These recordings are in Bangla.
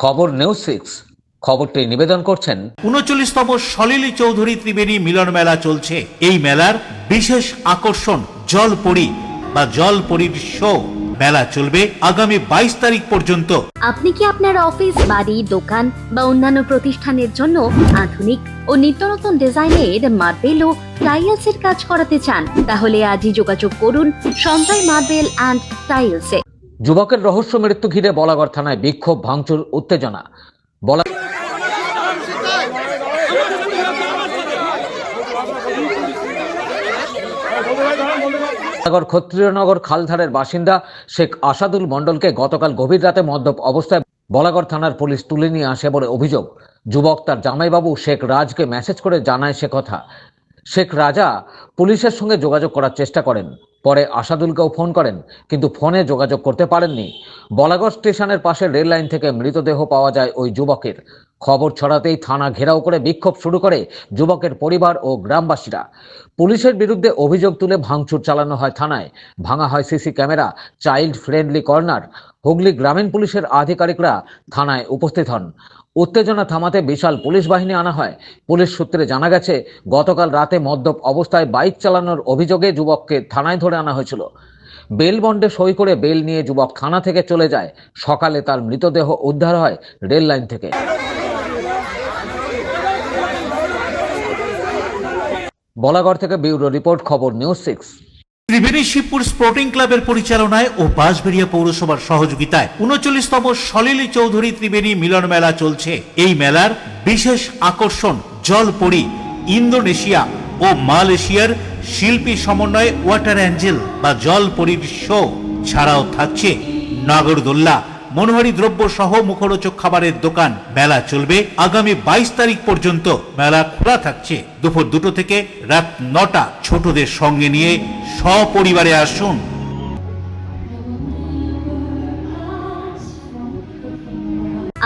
খবর নিউজ 6 খবরটি নিবেদন করছেন ৩৯তম সলিল চৌধুরী ত্রিবেণী মিলন মেলা চলছে। এই মেলার বিশেষ আকর্ষণ জলপরী বা জলপরীর শো। মেলা চলবে আগামী ২২ তারিখ পর্যন্ত। আপনি কি আপনার অফিস, বাড়ি, দোকান বা অন্যান্য প্রতিষ্ঠানের জন্য আধুনিক ও নিত্যনতুন ডিজাইনের মার্বেল ও টাইলসের কাজ করাতে চান? তাহলে আজই যোগাযোগ করুন সঞ্জয় মার্বেল অ্যান্ড টাইলসে। যুবকের রহস্য মৃত্যু ঘিরে বলাগড় থানায় বিক্ষোভ, ভাঙচুর, উত্তেজনা। বলাগড় ক্ষত্রিয়নগর খালধারের বাসিন্দা শেখ আসাদুল মণ্ডলকে গতকাল গভীর রাতে মদ্যপ অবস্থায় বলাগড় থানার পুলিশ তুলে নিয়ে আসে বলে অভিযোগ। যুবক তার জামাইবাবু শেখ রাজকে মেসেজ করে জানায় সে কথা। শেখ রাজা পুলিশের সঙ্গে যোগাযোগ করার চেষ্টা করেন, পরে আসাদুলকেও ফোন করেন, কিন্তু ফোনে যোগাযোগ করতে পারেননি। বলাগড় স্টেশনের পাশে রেল লাইন থেকে মৃতদেহ পাওয়া যায় ওই যুবকের। খবর ছড়াতেই থানা ঘেরাও করে বিক্ষোভ শুরু করে যুবকের পরিবার ও গ্রামবাসীরা। পুলিশের বিরুদ্ধে অভিযোগ তুলে ভাঙচুর চালানো হয় থানায়, ভাঙা হয় CC camera, child friendly corner. Hooghly গ্রামীণ পুলিশের আধিকারিকরা থানায় উপস্থিত হন। উত্তেজনা থামাতে বিশাল পুলিশ বাহিনী আনা হয়। পুলিশ সূত্রে জানা গেছে, গতকাল রাতে মদ্যপ অবস্থায় বাইক চালানোর অভিযোগে যুবককে থানায় ধরে আনা হয়েছিল। বেল বন্ডে সই করে বেল নিয়ে যুবক থানা থেকে চলে যায়। সকালে তার মৃতদেহ উদ্ধার হয় রেল লাইন থেকে। বলাগড় থেকে ব্যুরো রিপোর্ট, খবর নিউজ 6। ত্রিবেণী শিবপুর স্পোর্টিং ক্লাবের পরিচালনায় ও বাঁশবেড়িয়া পৌরসভার সহযোগিতায় ৩৯তম সলিল চৌধুরী ত্রিবেণী মিলন মেলা চলছে। এই মেলার বিশেষ আকর্ষণ জলপরী, ইন্দোনেশিয়া ও মালয়েশিয়ার শিল্পী সমন্বয়ে ওয়াটার অ্যাঞ্জেল বা জলপরীর শো ছাড়াও থাকছে নাগরদোল্লা, মনোহারী দ্রব্য সহ মুখরোচক খাবারের দোকান। মেলা চলবে আগামী ২২ তারিখ পর্যন্ত। মেলা খোলা থাকছে দুপুর ২টো থেকে রাত ৯টা। ছোটদের সঙ্গে নিয়ে সপরিবারে আসুন।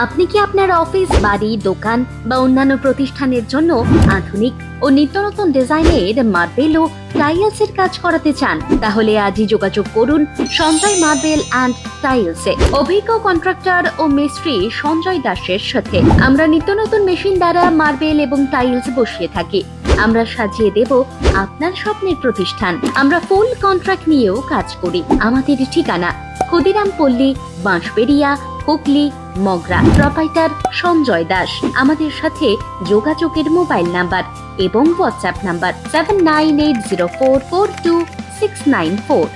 আপনি কি আপনার অফিস, বাড়ি, দোকান বা অন্যান্য প্রতিষ্ঠানের জন্য আধুনিক ও নিত্যনতুন ডিজাইনের মার্বেল ও টাইলসের কাজ করাতে চান? তাহলে আজই যোগাযোগ করুন সঞ্জয় মার্বেল অ্যান্ড টাইলসে। অভিজ্ঞ কন্ট্রাক্টর ও মিস্ত্রি সঞ্জয় দাসের সাথে আমরা নিত্যনতুন মেশিন দ্বারা মার্বেল এবং টাইলস বসিয়ে থাকি। আমরা সাজিয়ে দেব আপনার স্বপ্নের প্রতিষ্ঠান। আমরা ফুল কন্ট্রাক্ট নিয়েও কাজ করি। আমাদের ঠিকানা ক্ষুদিরাম পল্লী, বাঁশবেড়িয়া, হুগলি, মগরা। প্রোপাইটার সঞ্জয় দাস। আমাদের সাথে যোগাযোগের মোবাইল নাম্বার এবং হোয়াটসঅ্যাপ নাম্বার 7980442694।